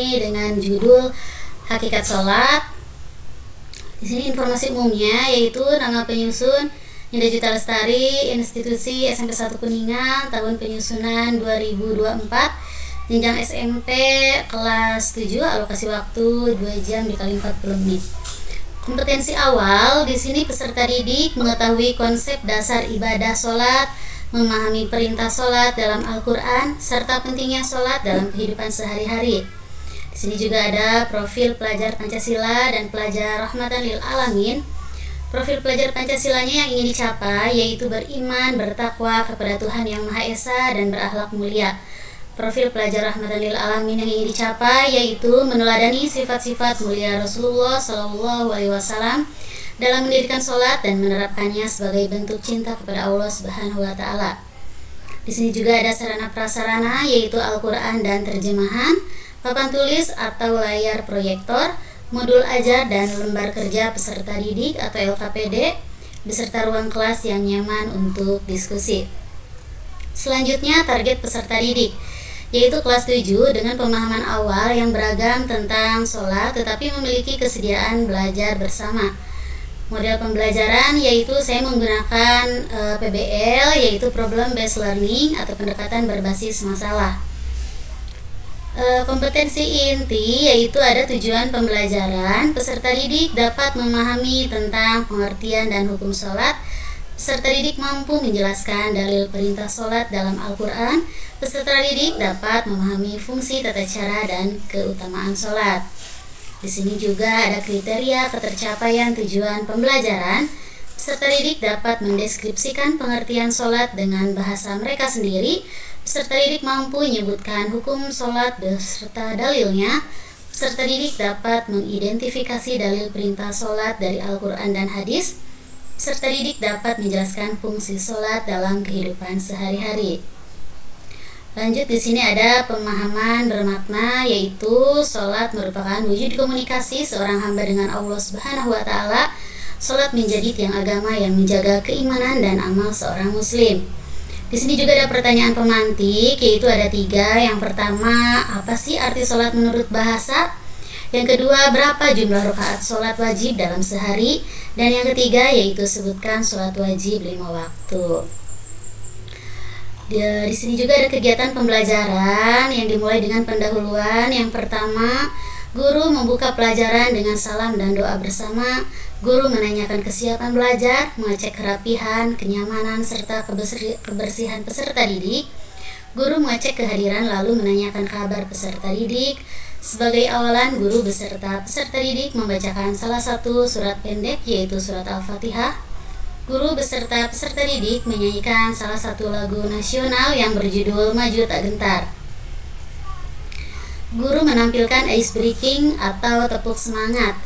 dengan judul Hakikat Sholat. Di sini informasi umumnya yaitu nama penyusun Ninda Juta Lestari, Institusi SMP 1 Kuningan, tahun penyusunan 2024, jenjang SMP kelas 7, alokasi waktu 2 jam dikali 40 menit. Kompetensi awal di sini peserta didik mengetahui konsep dasar ibadah sholat, memahami perintah sholat dalam Al-Quran, serta pentingnya sholat dalam kehidupan sehari-hari. Di sini juga ada profil pelajar Pancasila dan pelajar Rahmatan lil Alamin. Profil pelajar Pancasilanya yang ingin dicapai yaitu beriman, bertakwa kepada Tuhan Yang Maha Esa dan berakhlak mulia. Profil pelajar Rahmatan lil Alamin yang ingin dicapai yaitu meneladani sifat-sifat mulia Rasulullah SAW dalam mendirikan sholat dan menerapkannya sebagai bentuk cinta kepada Allah Subhanahu wa Ta'ala. Di sini juga ada sarana prasarana yaitu Al-Quran dan terjemahan, papan tulis atau layar proyektor, modul ajar dan lembar kerja peserta didik atau LKPD, beserta ruang kelas yang nyaman untuk diskusi. Selanjutnya target peserta didik yaitu kelas 7 dengan pemahaman awal yang beragam tentang sholat tetapi memiliki kesediaan belajar bersama. Model pembelajaran yaitu saya menggunakan PBL yaitu Problem Based Learning atau pendekatan berbasis masalah. Kompetensi inti yaitu ada tujuan pembelajaran, peserta didik dapat memahami tentang pengertian dan hukum sholat, peserta didik mampu menjelaskan dalil perintah sholat dalam Al-Quran, peserta didik dapat memahami fungsi tata cara dan keutamaan sholat. Di sini juga ada kriteria ketercapaian tujuan pembelajaran. Peserta didik dapat mendeskripsikan pengertian sholat dengan bahasa mereka sendiri. Peserta didik mampu menyebutkan hukum sholat beserta dalilnya. Peserta didik dapat mengidentifikasi dalil perintah sholat dari Al-Quran dan hadis. Peserta didik dapat menjelaskan fungsi sholat dalam kehidupan sehari-hari. Lanjut, di sini ada pemahaman bermakna yaitu sholat merupakan wujud komunikasi seorang hamba dengan Allah Subhanahu wa Ta'ala. Sholat menjadi tiang agama yang menjaga keimanan dan amal seorang muslim. Di sini juga ada pertanyaan pemantik yaitu ada 3. Yang pertama, apa sih arti sholat menurut bahasa? Yang kedua, berapa jumlah rakaat sholat wajib dalam sehari? Dan yang ketiga yaitu sebutkan sholat wajib 5 waktu. Di sini juga ada kegiatan pembelajaran yang dimulai dengan pendahuluan. Yang pertama, guru membuka pelajaran dengan salam dan doa bersama. Guru menanyakan kesiapan belajar, mengecek kerapihan, kenyamanan, serta kebersihan peserta didik. Guru mengecek kehadiran lalu menanyakan kabar peserta didik. Sebagai awalan, guru beserta peserta didik membacakan salah satu surat pendek yaitu surat Al-Fatihah. Guru beserta peserta didik menyanyikan salah satu lagu nasional yang berjudul Maju Tak Gentar. Guru menampilkan ice breaking atau tepuk semangat.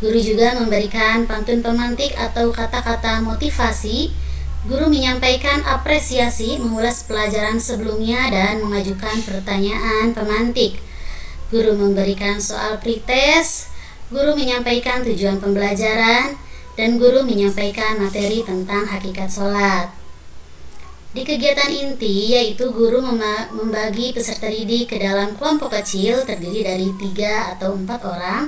Guru juga memberikan pantun pemantik atau kata-kata motivasi. Guru menyampaikan apresiasi, mengulas pelajaran sebelumnya dan mengajukan pertanyaan pemantik. Guru memberikan soal pretest. Guru menyampaikan tujuan pembelajaran. Dan guru menyampaikan materi tentang hakikat sholat. Di kegiatan inti yaitu guru membagi peserta didik ke dalam kelompok kecil terdiri dari 3 atau 4 orang.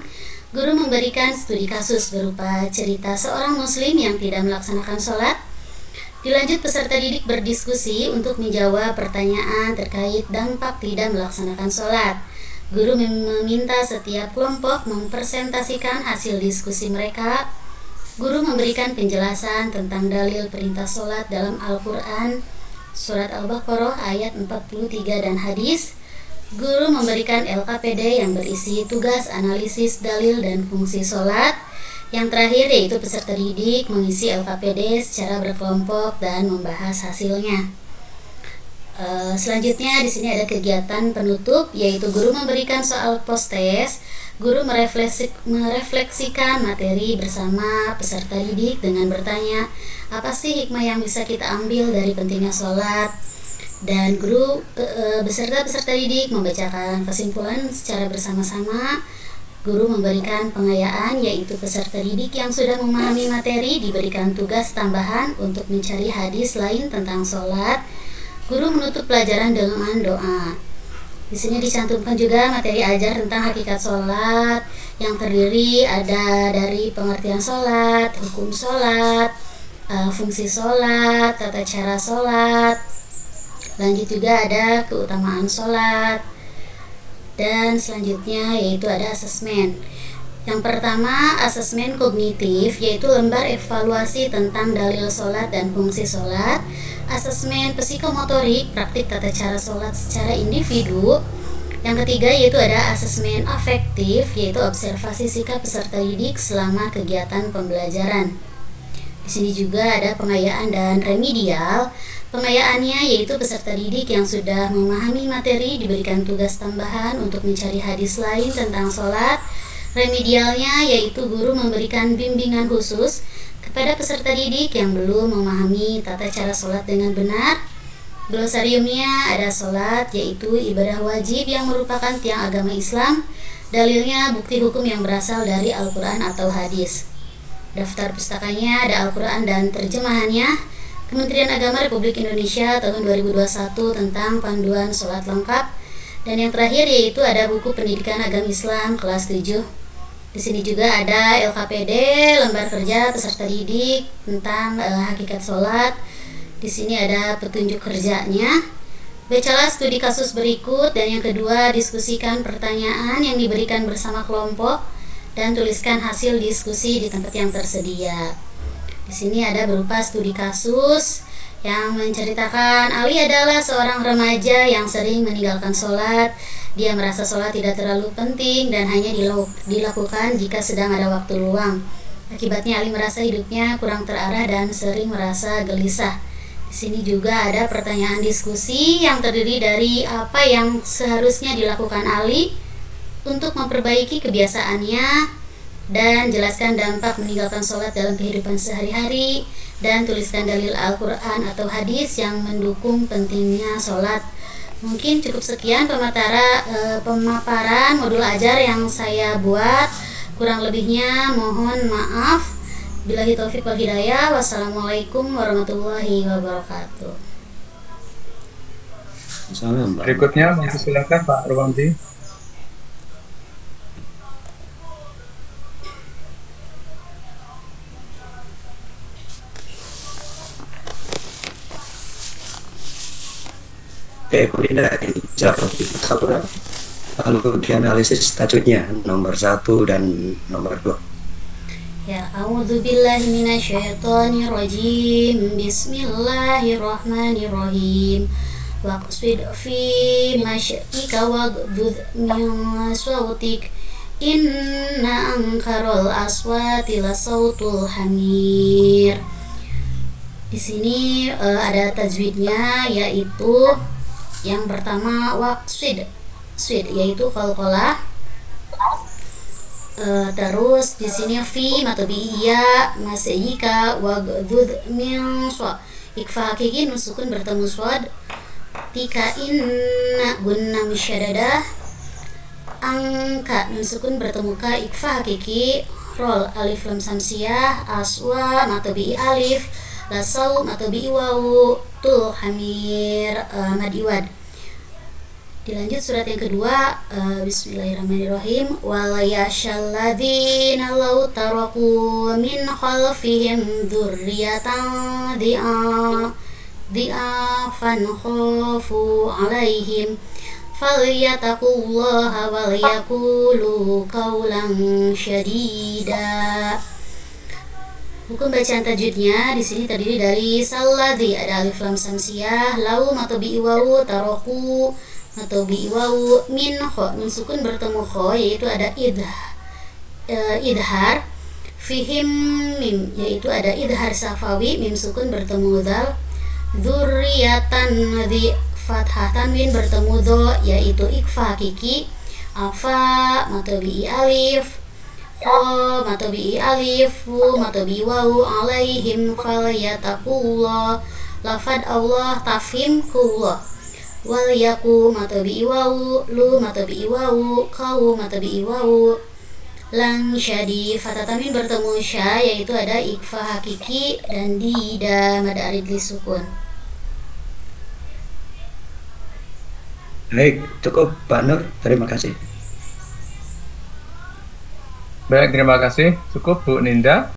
Guru memberikan studi kasus berupa cerita seorang muslim yang tidak melaksanakan sholat. Dilanjut peserta didik berdiskusi untuk menjawab pertanyaan terkait dampak tidak melaksanakan sholat. Guru meminta setiap kelompok mempresentasikan hasil diskusi mereka. Guru memberikan penjelasan tentang dalil perintah sholat dalam Al-Quran, surat Al-Baqarah ayat 43 dan hadis. Guru memberikan LKPD yang berisi tugas analisis dalil dan fungsi sholat. Yang terakhir yaitu peserta didik mengisi LKPD secara berkelompok dan membahas hasilnya. Selanjutnya di sini ada kegiatan penutup yaitu guru memberikan soal post-test. Guru merefleksikan materi bersama peserta didik dengan bertanya, apa sih hikmah yang bisa kita ambil dari pentingnya sholat? Dan guru beserta peserta didik membacakan kesimpulan secara bersama-sama. Guru memberikan pengayaan yaitu peserta didik yang sudah memahami materi diberikan tugas tambahan untuk mencari hadis lain tentang sholat. Guru menutup pelajaran dengan doa. Di sini dicantumkan juga materi ajar tentang hakikat sholat yang terdiri ada dari pengertian sholat, hukum sholat, fungsi sholat, tata cara sholat. Lanjut juga ada keutamaan sholat. Dan selanjutnya yaitu ada asesmen. Yang pertama, asesmen kognitif, yaitu lembar evaluasi tentang dalil sholat dan fungsi sholat. Asesmen psikomotorik, praktik tata cara sholat secara individu. Yang ketiga yaitu ada asesmen afektif, yaitu observasi sikap peserta didik selama kegiatan pembelajaran. Di sini juga ada pengayaan dan remedial. Pengayaannya yaitu peserta didik yang sudah memahami materi diberikan tugas tambahan untuk mencari hadis lain tentang sholat. Remedialnya yaitu guru memberikan bimbingan khusus kepada peserta didik yang belum memahami tata cara sholat dengan benar. Glosariumnya ada sholat yaitu ibadah wajib yang merupakan tiang agama Islam. Dalilnya bukti hukum yang berasal dari Al-Quran atau hadis. Daftar pustakanya ada Al-Quran dan terjemahannya, Kementerian Agama Republik Indonesia tahun 2021 tentang panduan sholat lengkap. Dan yang terakhir yaitu ada buku pendidikan agama Islam kelas 7. Di sini juga ada LKPD, lembar kerja peserta didik tentang hakikat sholat. Di sini ada petunjuk kerjanya. Bacalah studi kasus berikut, dan yang kedua diskusikan pertanyaan yang diberikan bersama kelompok dan tuliskan hasil diskusi di tempat yang tersedia. Di sini ada berupa studi kasus yang menceritakan Ali adalah seorang remaja yang sering meninggalkan sholat. Dia merasa sholat tidak terlalu penting dan hanya dilakukan jika sedang ada waktu luang. Akibatnya Ali merasa hidupnya kurang terarah dan sering merasa gelisah. Di sini juga ada pertanyaan diskusi yang terdiri dari apa yang seharusnya dilakukan Ali untuk memperbaiki kebiasaannya, dan jelaskan dampak meninggalkan sholat dalam kehidupan sehari-hari, dan tuliskan dalil Al-Quran atau hadis yang mendukung pentingnya sholat. Mungkin cukup sekian pemaparan modul ajar yang saya buat. Kurang lebihnya mohon maaf. Billahi taufiq wal hidayah. Wassalamualaikum warahmatullahi wabarakatuh. Berikutnya silakan Pak Romanti. Kemudian lalu dianalisis tajwidnya nomor 1 dan nomor 2. Ya, a'udzubillahi minasyaitonirrajim. Bismillahirrahmanirrahim. Waqsid fi masyika waghdud min sawtik. Inna ankarul aswati lasautul hamir. Di sini ada tajwidnya, yaitu yang pertama waqsid, yaitu qalqalah. Terus di sini fi matobiyya masyika waghdud min swa, ikfa hakiki nun sukun bertemu swad. Tika inna gunna musyaddada, angka nun sukun bertemu ka, ikfa hakiki. Rol alif lam samsiyah, aswa matobi alif, lasau matobi wawu, tul hamir mad iwad. Dilanjut surat yang kedua. Bismillahirrahmanirrahim. Wal yashalladzina law taraku min khalfihim dzurriyyatan dhi'afan khafu 'alaihim falyattaqullaha wal yaqulu qawlan syadida. Hukum bacaan tajwidnya di sini terdiri dari salladzi, ada alif lam samsiyah, lau matobi wawu, taroku matobi wawu, min kho nun sukun bertemu kho, yaitu ada idhar. Fihim mim, yaitu ada idhar safawi, mim sukun bertemu dal. Dzurriyatan di fathah tanwin bertemu do, yaitu ikfa hakiki. Afa matobi alif, kho matobi alif, wu matobi wawu, alaihim falyattaqullah. Lafad Allah tafhim kullah. Wal yaku matobi wawu, lu matobi wawu, kau matobi wawu. Lang syadi fatatamin bertemu sya, yaitu ada ikfa hakiki dan dida mad arid li sukun. Baik, cukup Pak Nur. Terima kasih. Baik, terima kasih. Cukup Bu Ninda.